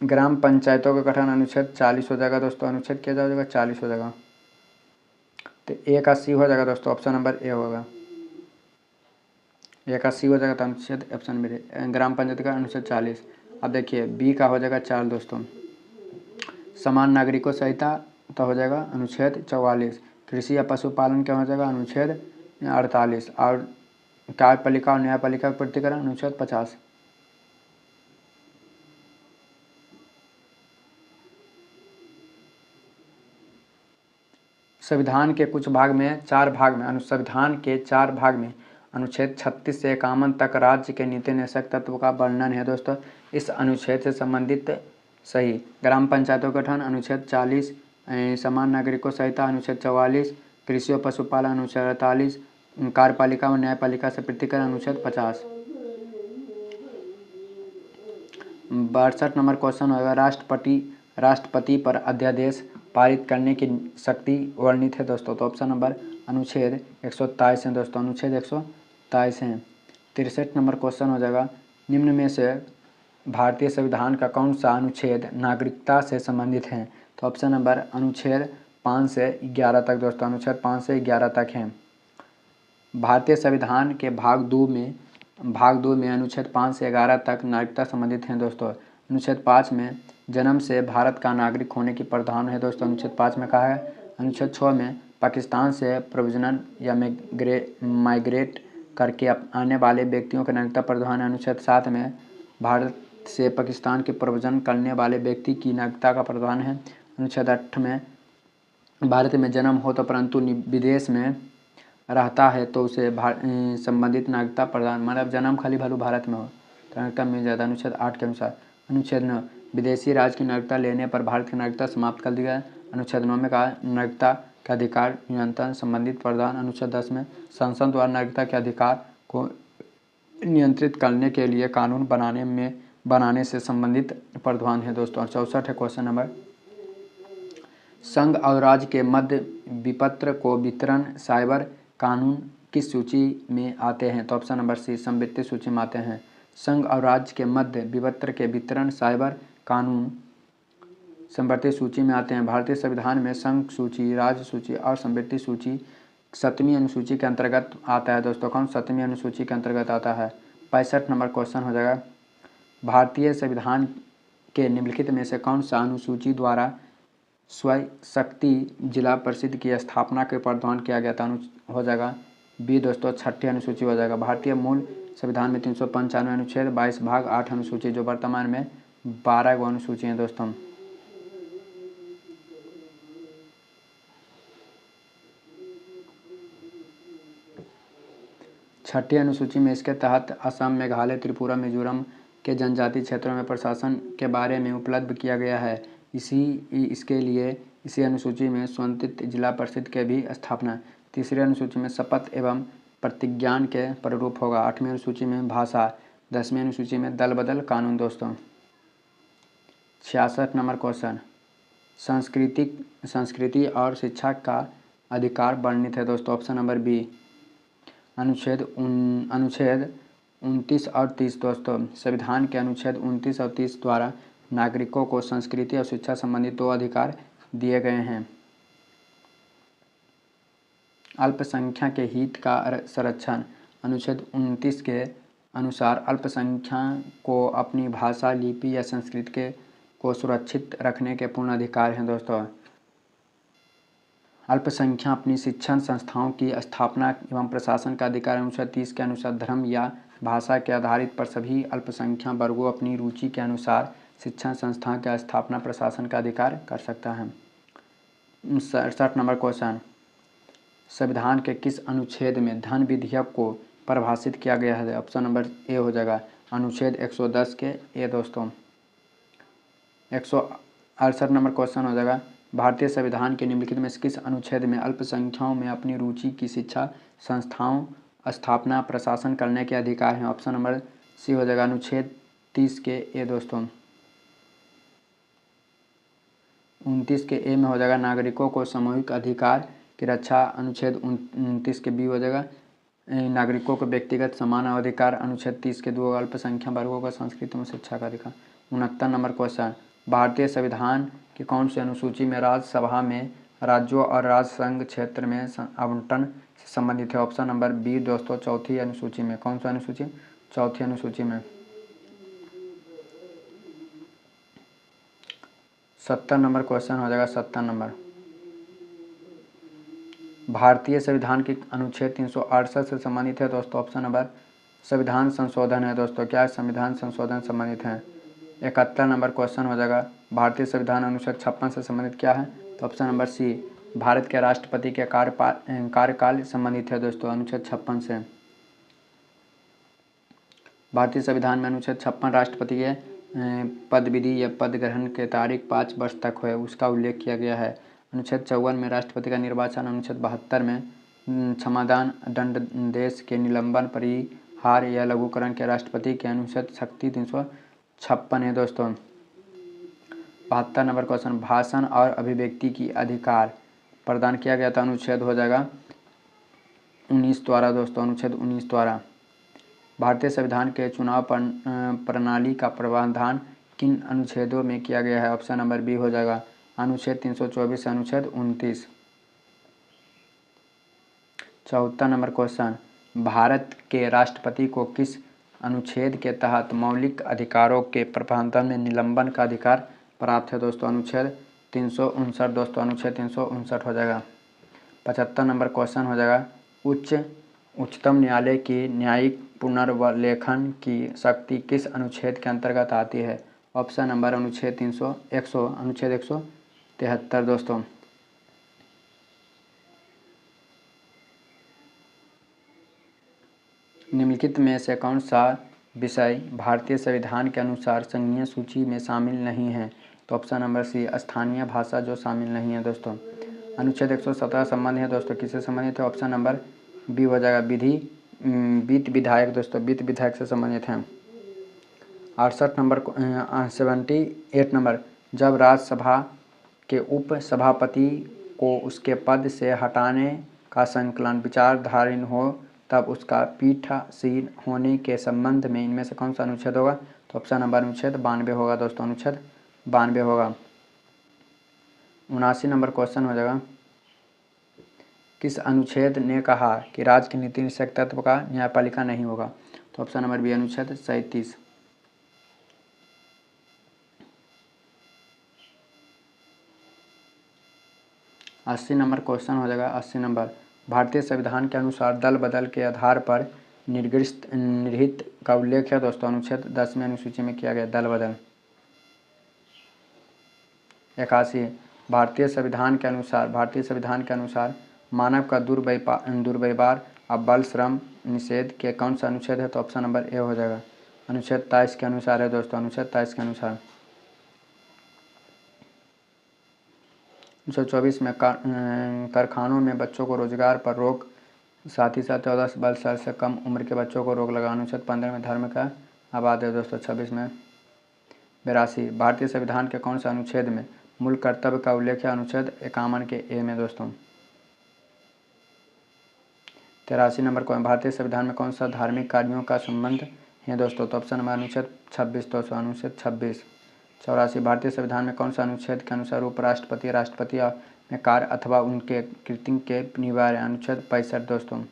ग्राम पंचायतों का गठन अनुच्छेद 40 हो जाएगा दोस्तों। अनुच्छेद क्या जाएगा? 40 हो जाएगा। तो 81 हो जाएगा दोस्तों। ऑप्शन नंबर ए होगा। 81 हो जाएगा। तो अनुच्छेद ऑप्शन मेरे ग्राम पंचायत का अनुच्छेद 40। अब देखिए बी का हो जाएगा 4 दोस्तों। समान नागरिकों संहिता तो हो जाएगा अनुच्छेद 44। कृषि या पशुपालन क्या हो जाएगा? अनुच्छेद 48। और कार्यपालिका और न्यायपालिका का प्रतिकरण अनुच्छेद 50। संविधान के कुछ भाग में संविधान के 4 भाग में अनुच्छेद 36 से 51 तक राज्य के नीति निषेध तत्व का वर्णन है दोस्तों। इस अनुच्छेद से संबंधित सही ग्राम पंचायतों का गठन अनुच्छेद 40, समान नागरिकों संहिता अनुच्छेद 44, कृषि और पशुपालन अनुच्छेद 48, कार्यपालिका और न्यायपालिका से पृथक्करण अनुच्छेद 50। 62 नंबर क्वेश्चन होगा, राष्ट्रपति पर अध्यादेश पारित करने की शक्ति वर्णित है दोस्तों। तो ऑप्शन नंबर अनुच्छेद 123 है दोस्तों। अनुच्छेद 123 है। 63 नंबर क्वेश्चन हो जाएगा, निम्न में से भारतीय संविधान का कौन सा अनुच्छेद नागरिकता से संबंधित है? तो ऑप्शन नंबर अनुच्छेद 5 से 11 तक दोस्तों। अनुच्छेद 5 से 11 तक है। भारतीय संविधान के भाग 2 में अनुच्छेद 5 से 11 तक नागरिकता संबंधित हैं दोस्तों। अनुच्छेद 5 में जन्म से भारत का नागरिक होने की प्रावधान है दोस्तों, अनुच्छेद 5 में कहा है। अनुच्छेद 6 में पाकिस्तान से प्रव्रजन या माइग्रेट करके आने वाले व्यक्तियों की नागरिकता प्रावधान है। अनुच्छेद 7 में भारत से पाकिस्तान के प्रव्रजन करने वाले व्यक्ति की नागरिकता का प्रावधान है। अनुच्छेद 8 में भारत में जन्म हो तो परंतु विदेश में रहता है तो उसे संबंधित नागरिकता प्रदान, मतलब जन्म खाली भले भारत में हो तो नागरिकता मिल जाता है अनुच्छेद 8 के अनुसार। अनुच्छेद 9 विदेशी राज्य की नागरिकता लेने पर भारत की नागरिकता समाप्त कर दी गई। अनुच्छेद 9 में कहा नागरिकता के अधिकार नियंत्रण संबंधित प्रावधान। अनुच्छेद 10 में संसद द्वारा नागरिकता के अधिकार को नियंत्रित करने के लिए कानून बनाने से संबंधित प्रावधान है दोस्तों। 64 है क्वेश्चन नंबर, संघ और राज्य के मध्य विपत्र को वितरण साइबर कानून किस सूची में आते हैं? तो ऑप्शन नंबर सी संवित्ति सूची में आते हैं। संघ और राज्य के मध्य विपत्र के वितरण साइबर कानून संवित्ति सूची में आते हैं। भारतीय संविधान में संघ सूची, राज्य सूची और संवित्ति सूची 7वीं अनुसूची के अंतर्गत आता है दोस्तों। कौन 7वीं अनुसूची के अंतर्गत आता है? 65 नंबर क्वेश्चन हो जाएगा, भारतीय संविधान के निम्नलिखित में से कौन सा अनुसूची द्वारा स्वशक्ति जिला परिषद की स्थापना के प्रावधान किया गया था? हो जाएगा बी दोस्तों 6ठी अनुसूची हो जाएगा। भारतीय मूल संविधान में 395 अनुच्छेद 22 भाग 8 अनुसूची, जो वर्तमान में 12 गो अनुसूची हैं दोस्तों। छठी अनुसूची में इसके तहत असम, मेघालय, त्रिपुरा, मिजोरम के जनजातीय क्षेत्रों में प्रशासन के बारे में उपलब्ध किया गया है। इसके लिए इसी अनुसूची में स्वतंत्र जिला परिषद के भी स्थापना। तीसरी अनुसूची में शपथ एवं प्रतिज्ञान के प्रारूप होगा। 8वीं अनुसूची में भाषा। 10वीं अनुसूची में दल बदल कानून दोस्तों। 66 नंबर क्वेश्चन, संस्कृति और शिक्षा का अधिकार वर्णित है दोस्तों। ऑप्शन नंबर बी अनुच्छेद 29 और 30 दोस्तों। संविधान के अनुच्छेद 29 और 30 द्वारा नागरिकों को संस्कृति और शिक्षा संबंधी 2 अधिकार दिए गए हैं। अल्पसंख्यक के हित का संरक्षण। अनुच्छेद 29 के अनुसार अल्पसंख्यक को अपनी भाषा, लिपि या संस्कृति को सुरक्षित रखने के पूर्ण अधिकार हैं दोस्तों। अल्पसंख्यक अपनी शिक्षण संस्थाओं की स्थापना एवं प्रशासन का अधिकार। अनुच्छेद 30 के अनुसार धर्म या भाषा के आधारित पर सभी अल्पसंख्यक वर्गों अपनी रुचि के अनुसार शिक्षण संस्थान की स्थापना प्रशासन का अधिकार कर सकता है। 67 नंबर क्वेश्चन, संविधान के किस अनुच्छेद में धन विधेयक को परिभाषित किया गया है? ऑप्शन नंबर ए हो जाएगा अनुच्छेद 110 के ए दोस्तों। 168 नंबर क्वेश्चन हो जाएगा, भारतीय संविधान के निम्नलिखित में से किस अनुच्छेद में अल्पसंख्यकों में अपनी रुचि की शिक्षा संस्थाओं स्थापना प्रशासन करने के अधिकार हैं? ऑप्शन नंबर सी हो जाएगा अनुच्छेद 30 के ए दोस्तों। 29 के ए में हो जाएगा नागरिकों को सामूहिक अधिकार की रक्षा। अनुच्छेद 29 के बी हो जाएगा नागरिकों को व्यक्तिगत समान अधिकार। अनुच्छेद 30 के 2 अल्पसंख्यक वर्गों को संस्कृति में शिक्षा का अधिकार। 69 नंबर क्वेश्चन, भारतीय संविधान की कौन सी अनुसूची में राज्यसभा में राज्यों और राज्य संघ क्षेत्र में आवंटन से संबंधित है? ऑप्शन नंबर बी दोस्तों 4थी अनुसूची में। कौन सा अनुसूची? 4थी अनुसूची में। 70 नंबर क्वेश्चन हो जाएगा 70 नंबर, भारतीय संविधान के अनुच्छेद 368 से संबंधित है दोस्तों। ऑप्शन नंबर संविधान संशोधन है दोस्तों। क्या संविधान संशोधन संबंधित है? 71 नंबर क्वेश्चन हो जाएगा, भारतीय संविधान अनुच्छेद 56 से संबंधित क्या है? तो ऑप्शन नंबर सी भारत के राष्ट्रपति के कार्यकाल संबंधित है दोस्तों अनुच्छेद 56 से। भारतीय संविधान में अनुच्छेद 56 राष्ट्रपति के पद विधि या पद ग्रहण के तारीख 5 वर्ष तक है उसका उल्लेख किया गया है। अनुच्छेद 54 में राष्ट्रपति का निर्वाचन। अनुच्छेद 72 में क्षमादान, दंडादेश के निलंबन, परिहार या लघुकरण के राष्ट्रपति के अनुच्छेद शक्ति 356 है दोस्तों। 72 नंबर क्वेश्चन, भाषण और अभिव्यक्ति की अधिकार प्रदान किया गया था। अनुच्छेद हो जाएगा 19 द्वारा दोस्तों। अनुच्छेद 19 द्वारा भारतीय संविधान के चुनाव प्रणाली का प्रावधान किन अनुच्छेदों में किया गया है? ऑप्शन नंबर बी हो जाएगा अनुच्छेद 324 से अनुच्छेद 29। 74 नंबर क्वेश्चन, भारत के राष्ट्रपति को किस अनुच्छेद के तहत मौलिक अधिकारों के प्रावधान में निलंबन का अधिकार प्राप्त है दोस्तों। अनुच्छेद 359 दोस्तों, अनुच्छेद 359 हो जाएगा। 75 नंबर क्वेश्चन हो जाएगा, उच्चतम न्यायालय की न्यायिक पुनर्लेखन की शक्ति किस अनुच्छेद के अंतर्गत आती है? ऑप्शन नंबर अनुच्छेद 173 दोस्तों। निम्नलिखित में से कौन सा विषय भारतीय संविधान के अनुसार संघीय सूची में शामिल नहीं है? तो ऑप्शन नंबर सी, स्थानीय भाषा जो शामिल नहीं है दोस्तों। अनुच्छेद 117 संबंध है दोस्तों, किससे संबंधित है? ऑप्शन नंबर बी हो जाएगा, वित्त विधायक दोस्तों, वित्त विधायक से संबंधित है। 68 नंबर 78 नंबर, जब राज्यसभा के उप सभापति को उसके पद से हटाने का संकलन विचाराधीन हो तब उसका पीठासीन होने के संबंध में इनमें से कौन सा अनुच्छेद होगा? तो ऑप्शन नंबर अनुच्छेद 92 होगा दोस्तों, अनुच्छेद 92 होगा। 79 नंबर क्वेश्चन हो जाएगा, किस अनुच्छेद ने कहा कि राज्य के नीति निषेध तत्व का न्यायपालिका नहीं होगा? तो ऑप्शन नंबर बी, अनुच्छेद 37। 80 नंबर क्वेश्चन हो जाएगा, 80 नंबर, भारतीय संविधान के अनुसार दल बदल के आधार पर निर्हित का उल्लेख है दोस्तों। अनुच्छेद 10वें अनुसूची में किया गया दल बदल। 81, भारतीय संविधान के अनुसार मानव का दुर्व्यवहार अब बाल श्रम निषेध के कौन सा अनुच्छेद है? तो ऑप्शन नंबर ए हो जाएगा, अनुच्छेद 23 के अनुसार है दोस्तों, अनुच्छेद 23 के अनुसार। 1924 में कारखानों में बच्चों को रोजगार पर रोक, साथ ही साथ 14 साल से कम उम्र के बच्चों को रोक लगा। अनुच्छेद 15 में धर्म का आबाद है दोस्तों। 26 में 82, भारतीय संविधान के कौन सा अनुच्छेद में मूल कर्तव्य का उल्लेख है? अनुच्छेद 51 के ए में दोस्तों। 83 नंबर को, भारतीय संविधान में कौन सा धार्मिक कार्यों का संबंध है दोस्तों? तो ऑप्शन नंबर अनुच्छेद 26 दोस्तों, अनुच्छेद 26। 84, भारतीय संविधान में कौन सा अनुच्छेद के अनुसार उपराष्ट्रपति राष्ट्रपति में कार्य अथवा उनके कृत्यों के निवार्य? अनुच्छेद 65 दोस्तों।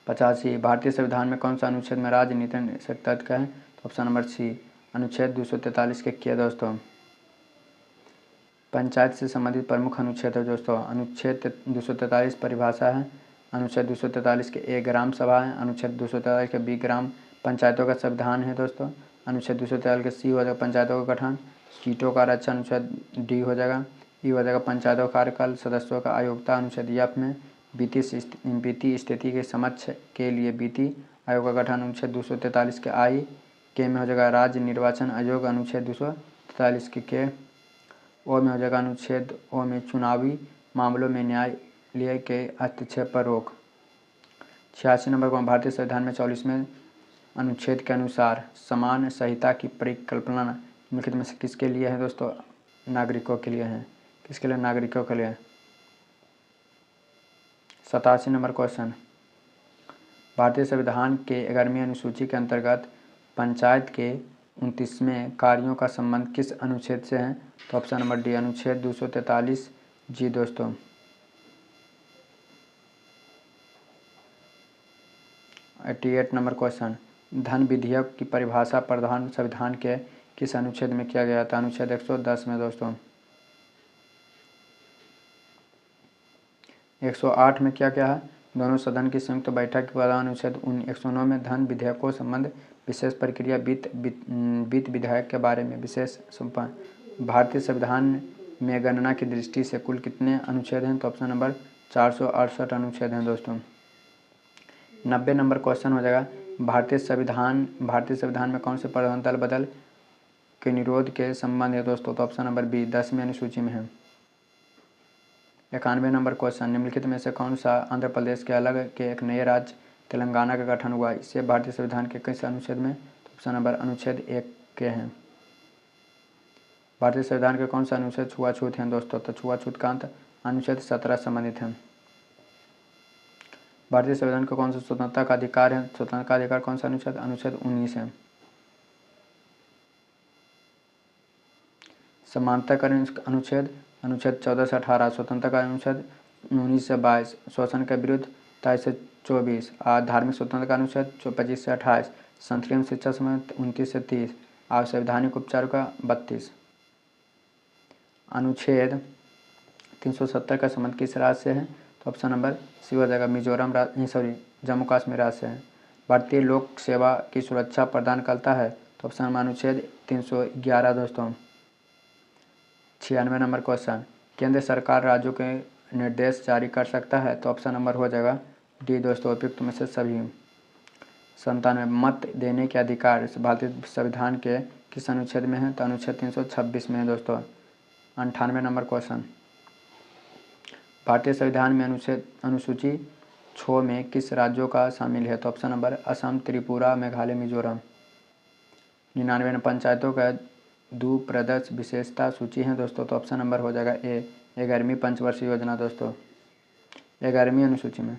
85, भारतीय संविधान में कौन सा अनुच्छेद में राजनीति निषेध तत्व का है? तो ऑप्शन नंबर सी, अनुच्छेद 243 के किया दोस्तों। पंचायत से संबंधित प्रमुख अनुच्छेद है दोस्तों। अनुच्छेद 243 परिभाषा है, अनुच्छेद 243 के ए ग्राम सभा है, अनुच्छेद 243 के बी ग्राम पंचायतों का संविधान है दोस्तों, अनुच्छेद 243 के सी हो जाएगा पंचायतों का गठन, सीटों का आरक्षण, अनुच्छेद डी हो जाएगा, ई हो जाएगा पंचायतों का कार्यकाल, सदस्यों का अयोग्यता, अनुच्छेद एफ में वित्तीय स्थिति के समक्ष के लिए वित्तीय आयोग का गठन, अनुच्छेद 243 के आई, के में हो जाएगा राज्य निर्वाचन आयोग, अनुच्छेद 243 के ओ में हो जाएगा, अनुच्छेद ओ में चुनावी मामलों में न्यायालय के हस्तक्षेप पर रोक। 86 नंबर को, भारतीय संविधान में 44वें अनुच्छेद के अनुसार समान संहिता की परिकल्पना निम्नलिखित में से किसके लिए है दोस्तों? नागरिकों के लिए है। किसके लिए? नागरिकों के लिए। 87 नंबर क्वेश्चन, भारतीय संविधान के 11वीं अनुसूची के अंतर्गत पंचायत के 29वें कार्यों का संबंध किस अनुच्छेद से है? तो ऑप्शन नंबर डी, अनुच्छेद 243 जी दोस्तों। 88 नंबर क्वेश्चन, धन विधेयक की परिभाषा प्रधान संविधान के किस अनुच्छेद में किया गया था? अनुच्छेद 110 में दोस्तों। 108 में क्या है? दोनों सदन की संयुक्त बैठक के बाद अनुच्छेद 109 में धन विधेयकों संबंध विशेष प्रक्रिया वित्त विधेयक के बारे में विशेष भारतीय संविधान में गणना की दृष्टि से कुल कितने अनुच्छेद हैं? तो ऑप्शन नंबर 468 अनुच्छेद हैं दोस्तों। 90 नंबर क्वेश्चन हो जाएगा, भारतीय संविधान में कौन से प्रावधान दल बदल के निरोध के संबंध है दोस्तों? तो ऑप्शन नंबर बी, 10वीं अनुसूची में है। 91 नंबर क्वेश्चन, निम्नलिखित में से कौन सा आंध्र प्रदेश के अलग के एक नए राज्य तेलंगाना का गठन हुआ? इससे भारतीय संविधान के किस अनुच्छेद में? तो ऑप्शन नंबर अनुच्छेद 1 के हैं। भारतीय संविधान के कौन सा अनुच्छेद छुआछूत हैं दोस्तों? तो छुआछूत का अंत अनुच्छेद 17 संबंधित है। भारतीय संविधान का कौन सा स्वतंत्रता का अधिकार है? स्वतंत्रता का अधिकार कौन सा अनुच्छेद? अनुच्छेद 19 है। समानताकरण अनुच्छेद 14 से 18, स्वतंत्रता का अनुच्छेद 19 से 22, शोषण के विरुद्ध 23 से 24, धार्मिक स्वतंत्रता का अनुच्छेद 25 से 28, संस्कृत शिक्षा संबंध 29 से 30, असंवैधानिक उपचारों का 32। अनुच्छेद 370 का संबंध किस राज्य से है? तो ऑप्शन नंबर सी हो जाएगा, मिजोरम जम्मू कश्मीर राज्य से है। भारतीय लोक सेवा की सुरक्षा प्रदान करता है? तो ऑप्शन नंबर अनुच्छेद 311 दोस्तों। 96 नंबर क्वेश्चन, केंद्र सरकार राज्यों के निर्देश जारी कर सकता है? तो ऑप्शन नंबर हो जाएगा डी दोस्तों, उपयुक्त में से सभी। 97, मत देने के अधिकार भारतीय संविधान के किस अनुच्छेद में है? तो अनुच्छेद 326 में है दोस्तों। 98 नंबर क्वेश्चन, भारतीय संविधान में अनुसूची 6 में किस राज्यों का शामिल है? तो ऑप्शन नंबर असम, त्रिपुरा, मेघालय, मिजोरम। 99 पंचायतों का द्विप्रदश विशेषता सूची है दोस्तों। तो ऑप्शन नंबर हो जाएगा ए, 11वीं पंचवर्षीय योजना दोस्तों, 11वीं अनुसूची में।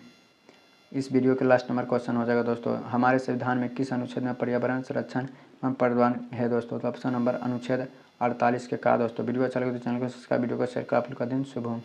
इस वीडियो के लास्ट नंबर क्वेश्चन हो जाएगा दोस्तों, हमारे संविधान में किस अनुच्छेद में पर्यावरण संरक्षण एवं प्रबंधन है दोस्तों? तो ऑप्शन नंबर अनुच्छेद 48 के का दोस्तों। वीडियो अच्छा लगे तो चैनल को सब्सक्राइब, वीडियो को शेयर कर अपलोड कर दें। शुभ हो।